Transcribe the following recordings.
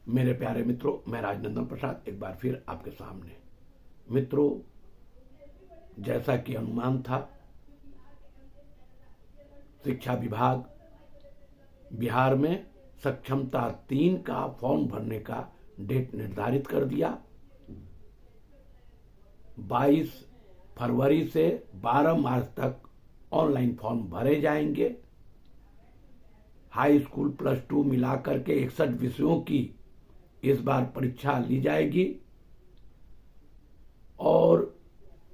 मेरे प्यारे मित्रों, मैं राजनंदन प्रसाद एक बार फिर आपके सामने। मित्रों, जैसा कि अनुमान था, शिक्षा विभाग बिहार में सक्षमता 3 का फॉर्म भरने का डेट निर्धारित कर दिया। 22 फरवरी से 12 मार्च तक ऑनलाइन फॉर्म भरे जाएंगे। हाई स्कूल प्लस 2 मिलाकर के 61 विषयों की इस बार परीक्षा ली जाएगी और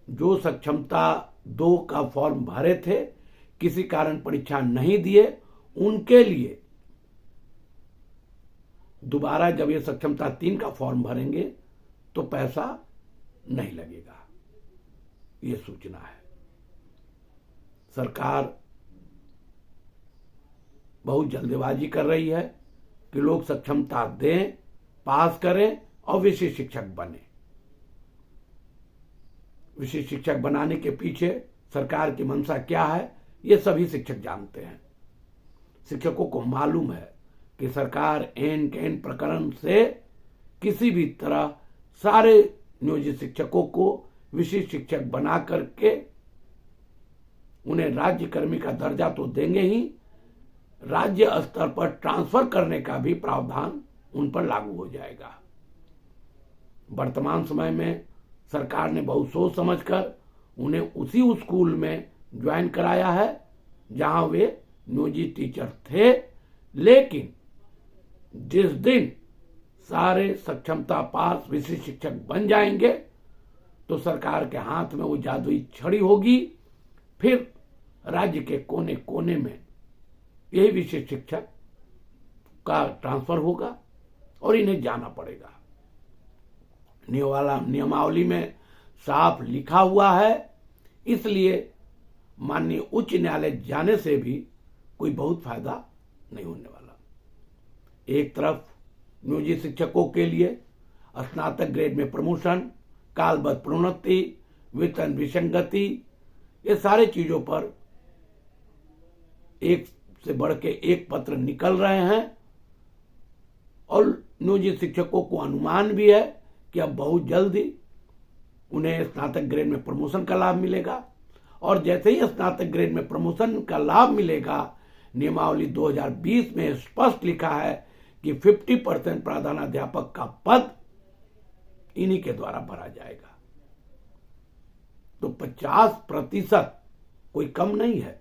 जो सक्षमता 2 का फॉर्म भरे थे, किसी कारण परीक्षा नहीं दिए, उनके लिए दोबारा जब ये सक्षमता 3 का फॉर्म भरेंगे तो पैसा नहीं लगेगा। ये सूचना है। सरकार बहुत जल्दबाजी कर रही है कि लोग सक्षमता दें, पास करें और विशेष शिक्षक बने। विशेष शिक्षक बनाने के पीछे सरकार की मंशा क्या है, ये सभी शिक्षक जानते हैं। शिक्षकों को मालूम है कि सरकार एन कैन प्रकरण से किसी भी तरह सारे नियोजित शिक्षकों को विशेष शिक्षक बना करके उन्हें राज्य कर्मी का दर्जा तो देंगे ही, राज्य स्तर पर ट्रांसफर करने का भी प्रावधान उन पर लागू हो जाएगा। वर्तमान समय में सरकार ने बहुत सोच समझकर उन्हें उसी स्कूल में ज्वाइन कराया है जहां वे नियोजित टीचर थे, लेकिन जिस दिन सारे सक्षमता पास विशेष शिक्षक बन जाएंगे तो सरकार के हाथ में वो जादुई छड़ी होगी। फिर राज्य के कोने कोने में यही विशेष शिक्षक का ट्रांसफर होगा और इन्हें जाना पड़ेगा। नियमावली में साफ लिखा हुआ है, इसलिए माननीय उच्च न्यायालय जाने से भी कोई बहुत फायदा नहीं होने वाला। एक तरफ नियोजित शिक्षकों के लिए स्नातक ग्रेड में प्रमोशन, कालबद्ध प्रोन्नति, वेतन विसंगति, ये सारे चीजों पर एक से बढ़ के एक पत्र निकल रहे हैं और नियोजित शिक्षकों को अनुमान भी है कि अब बहुत जल्दी उन्हें स्नातक ग्रेड में प्रमोशन का लाभ मिलेगा। और जैसे ही स्नातक ग्रेड में प्रमोशन का लाभ मिलेगा, नियमावली 2020 में स्पष्ट लिखा है कि 50% प्रधानाध्यापक का पद इन्हीं के द्वारा भरा जाएगा। तो 50% कोई कम नहीं है।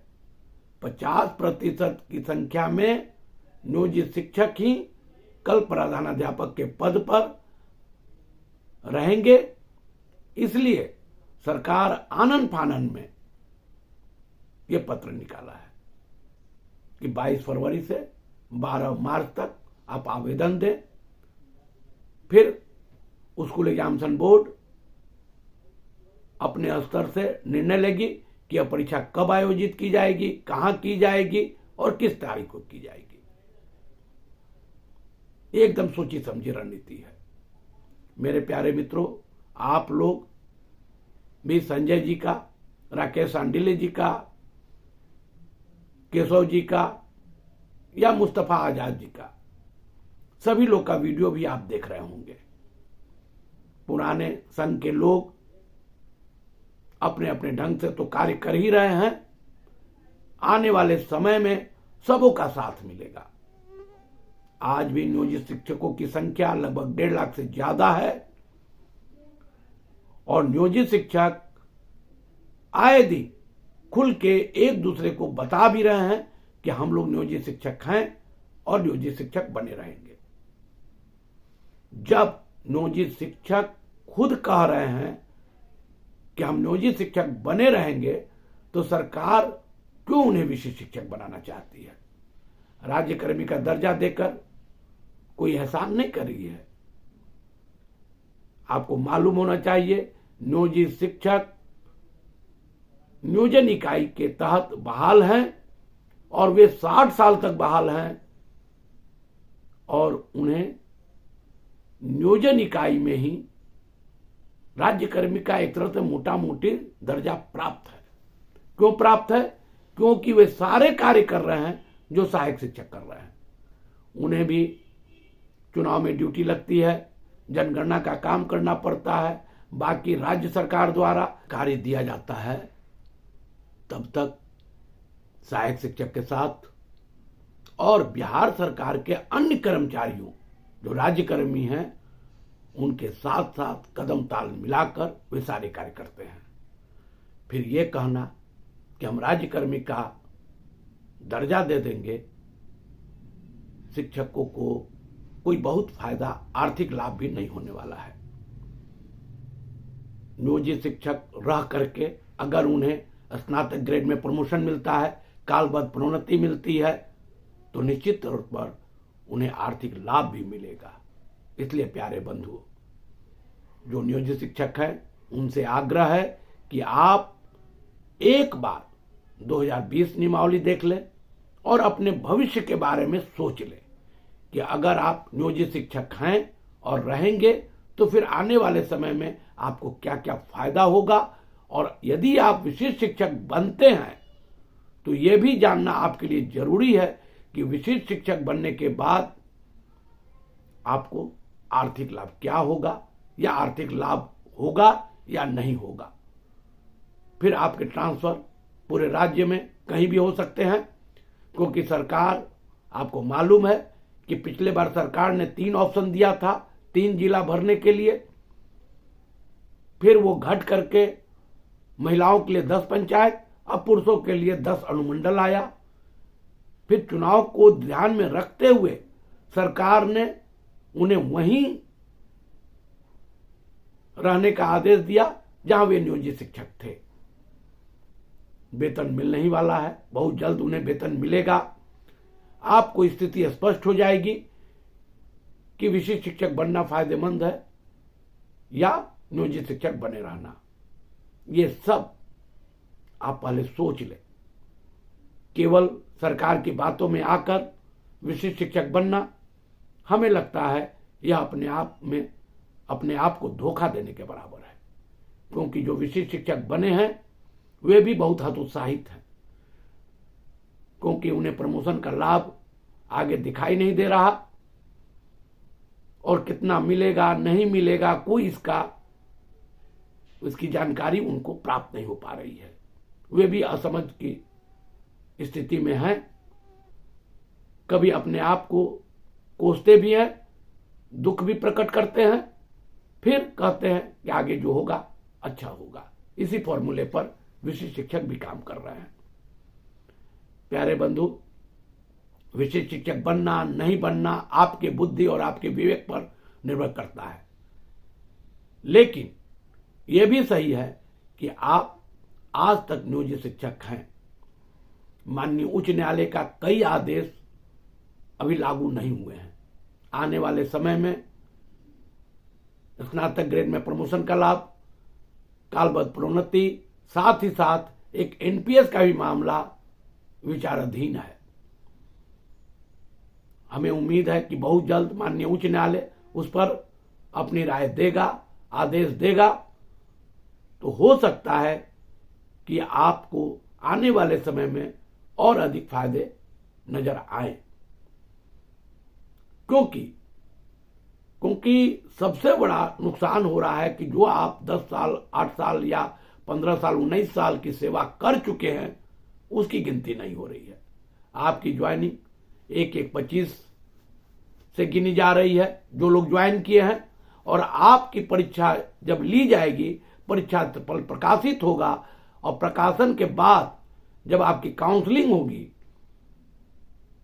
50% की संख्या में नियोजित शिक्षक ही कल प्रधानाध्यापक के पद पर रहेंगे। इसलिए सरकार आनन फानन में यह पत्र निकाला है कि 22 फरवरी से 12 मार्च तक आप आवेदन दें। फिर स्कूल एग्जामिनेशन बोर्ड अपने स्तर से निर्णय लेगी कि यह परीक्षा कब आयोजित की जाएगी, कहां की जाएगी और किस तारीख को की जाएगी। एकदम सोची समझी रणनीति है। मेरे प्यारे मित्रों, आप लोग भी संजय जी का, राकेश सांडिले जी का, केशव जी का या मुस्तफा आजाद जी का, सभी लोग का वीडियो भी आप देख रहे होंगे। पुराने संघ के लोग अपने अपने ढंग से तो कार्य कर ही रहे हैं। आने वाले समय में सबों का साथ मिलेगा। आज भी नियोजित शिक्षकों की संख्या लगभग 1.5 लाख से ज्यादा है और नियोजित शिक्षक आए दिन खुल के एक दूसरे को बता भी रहे हैं कि हम लोग नियोजित शिक्षक हैं और नियोजित शिक्षक बने रहेंगे। जब नियोजित शिक्षक खुद कह रहे हैं कि हम नियोजित शिक्षक बने रहेंगे, तो सरकार क्यों उन्हें विशेष शिक्षक बनाना चाहती है? राज्य कर्मी का दर्जा देकर कोई एहसान नहीं कर रही है। आपको मालूम होना चाहिए, नियोजित शिक्षक नियोजन इकाई के तहत बहाल हैं और वे 60 साल तक बहाल हैं और उन्हें नियोजन इकाई में ही राज्य कर्मी का एक तरह से मोटा मोटी दर्जा प्राप्त है। क्यों प्राप्त है? क्योंकि वे सारे कार्य कर रहे हैं जो सहायक शिक्षक कर रहे हैं। उन्हें भी चुनाव में ड्यूटी लगती है, जनगणना का काम करना पड़ता है, बाकी राज्य सरकार द्वारा कार्य दिया जाता है, तब तक सहायक शिक्षक के साथ और बिहार सरकार के अन्य कर्मचारियों जो राज्यकर्मी हैं उनके साथ साथ कदम ताल मिलाकर वे सारे कार्य करते हैं। फिर ये कहना कि हम राज्यकर्मी का दर्जा दे देंगे, शिक्षकों को कोई बहुत फायदा, आर्थिक लाभ भी नहीं होने वाला है। नियोजित शिक्षक रह करके अगर उन्हें स्नातक ग्रेड में प्रमोशन मिलता है, कालबद्ध प्रोन्नति मिलती है, तो निश्चित तौर पर उन्हें आर्थिक लाभ भी मिलेगा। इसलिए प्यारे बंधुओं, जो नियोजित शिक्षक हैं उनसे आग्रह है कि आप एक बार 2020 नियमावली देख लें और अपने भविष्य के बारे में सोच लें कि अगर आप नियोजित शिक्षक हैं और रहेंगे तो फिर आने वाले समय में आपको क्या क्या फायदा होगा, और यदि आप विशिष्ट शिक्षक बनते हैं तो यह भी जानना आपके लिए जरूरी है कि विशिष्ट शिक्षक बनने के बाद आपको आर्थिक लाभ क्या होगा, या आर्थिक लाभ होगा या नहीं होगा। फिर आपके ट्रांसफर पूरे राज्य में कहीं भी हो सकते हैं, क्योंकि सरकार, आपको मालूम है कि पिछले बार सरकार ने 3 ऑप्शन दिया था 3 जिला भरने के लिए, फिर वो घट करके महिलाओं के लिए 10 पंचायत, अब पुरुषों के लिए 10 अनुमंडल आया। फिर चुनाव को ध्यान में रखते हुए सरकार ने उन्हें वहीं रहने का आदेश दिया जहां वे नियोजित शिक्षक थे। वेतन मिलने ही वाला है, बहुत जल्द उन्हें वेतन मिलेगा। आपको स्थिति स्पष्ट हो जाएगी कि विशिष्ट शिक्षक बनना फायदेमंद है या नियोजित शिक्षक बने रहना। ये सब आप पहले सोच लें। केवल सरकार की बातों में आकर विशिष्ट शिक्षक बनना, हमें लगता है यह अपने आप को धोखा देने के बराबर है, क्योंकि जो विशिष्ट शिक्षक बने हैं वे भी बहुत हतोत्साहित हैं, क्योंकि उन्हें प्रमोशन का लाभ आगे दिखाई नहीं दे रहा और कितना मिलेगा नहीं मिलेगा कोई इसकी जानकारी उनको प्राप्त नहीं हो पा रही है। वे भी असमझ की स्थिति में हैं, कभी अपने आप को कोसते भी हैं, दुख भी प्रकट करते हैं, फिर कहते हैं कि आगे जो होगा अच्छा होगा। इसी फॉर्मूले पर विशिष्ट शिक्षक भी काम कर रहे हैं। प्यारे बंधु, विशिष्ट शिक्षक बनना नहीं बनना आपके बुद्धि और आपके विवेक पर निर्भर करता है, लेकिन यह भी सही है कि आप आज तक नियोजित शिक्षक हैं। माननीय उच्च न्यायालय का कई आदेश अभी लागू नहीं हुए हैं। आने वाले समय में स्नातक ग्रेड में प्रमोशन का लाभ, कालबद्ध प्रोन्नति, साथ ही साथ एक एनपीएस का भी मामला विचाराधीन है। हमें उम्मीद है कि बहुत जल्द माननीय उच्च न्यायालय उस पर अपनी राय देगा, आदेश देगा, तो हो सकता है कि आपको आने वाले समय में और अधिक फायदे नजर आए, क्योंकि सबसे बड़ा नुकसान हो रहा है कि जो आप 10 साल, 8 साल या 15 साल, 19 साल की सेवा कर चुके हैं उसकी गिनती नहीं हो रही है। आपकी ज्वाइनिंग 1-1-25 से गिनी जा रही है जो लोग ज्वाइन किए हैं, और आपकी परीक्षा जब ली जाएगी, परीक्षा फल प्रकाशित होगा और प्रकाशन के बाद जब आपकी काउंसलिंग होगी,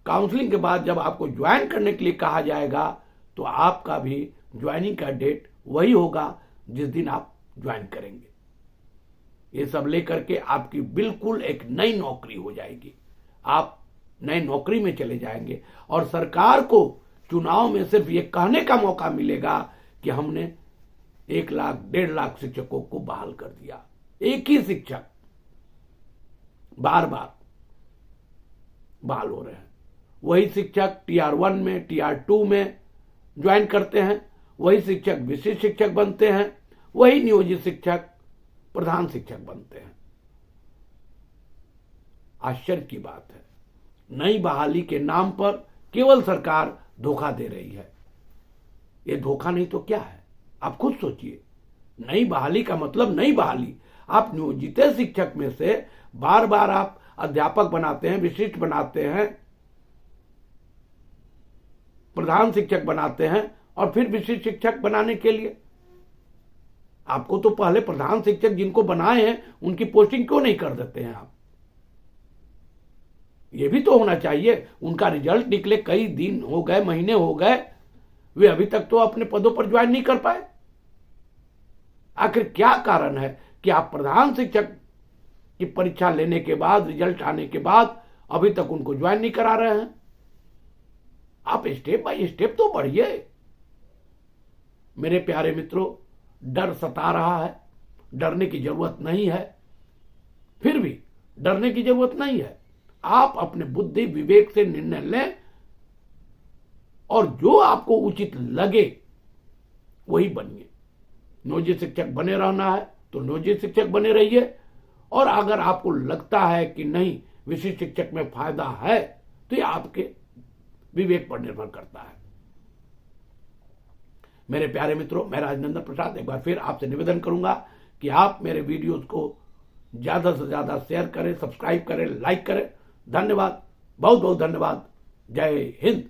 काउंसलिंग के बाद जब आपको ज्वाइन करने के लिए कहा जाएगा तो आपका भी ज्वाइनिंग का डेट वही होगा जिस दिन आप ज्वाइन करेंगे। ये सब लेकर के आपकी बिल्कुल एक नई नौकरी हो जाएगी। आप नई नौकरी में चले जाएंगे और सरकार को चुनाव में सिर्फ ये कहने का मौका मिलेगा कि हमने 1 लाख 1.5 लाख शिक्षकों को बहाल कर दिया। एक ही शिक्षक बार बार बहाल हो रहे हैं। वही शिक्षक TR1 में, TR2 में ज्वाइन करते हैं, वही शिक्षक विशिष्ट शिक्षक बनते हैं, वही नियोजित शिक्षक प्रधान शिक्षक बनते हैं। आश्चर्य की बात है, नई बहाली के नाम पर केवल सरकार धोखा दे रही है। ये धोखा नहीं तो क्या है? आप खुद सोचिए। नई बहाली का मतलब नई बहाली। आप नियोजित शिक्षक में से बार बार आप अध्यापक बनाते हैं, विशिष्ट बनाते हैं, प्रधान शिक्षक बनाते हैं, और फिर विशिष्ट शिक्षक बनाने के लिए आपको तो पहले प्रधान शिक्षक जिनको बनाए हैं उनकी पोस्टिंग क्यों नहीं कर देते हैं आप? ये भी तो होना चाहिए। उनका रिजल्ट निकले कई दिन हो गए, महीने हो गए, वे अभी तक तो अपने पदों पर ज्वाइन नहीं कर पाए। आखिर क्या कारण है कि आप प्रधान शिक्षक की परीक्षा लेने के बाद, रिजल्ट आने के बाद अभी तक उनको ज्वाइन नहीं करा रहे हैं? आप स्टेप बाय स्टेप तो बढ़िए। मेरे प्यारे मित्रों, डर सता रहा है, डरने की जरूरत नहीं है। फिर भी डरने की जरूरत नहीं है। आप अपने बुद्धि विवेक से निर्णय लें और जो आपको उचित लगे वही बनिए। नियोजित शिक्षक बने रहना है तो नियोजित शिक्षक बने रहिए, और अगर आपको लगता है कि नहीं विशिष्ट शिक्षक में फायदा है तो ये आपके विवेक पर निर्भर करता है। मेरे प्यारे मित्रों, मैं राजनंदन प्रसाद एक बार फिर आपसे निवेदन करूंगा कि आप मेरे वीडियोस को ज्यादा से ज्यादा शेयर करें, सब्सक्राइब करें, लाइक करें। धन्यवाद, बहुत बहुत धन्यवाद। जय हिंद।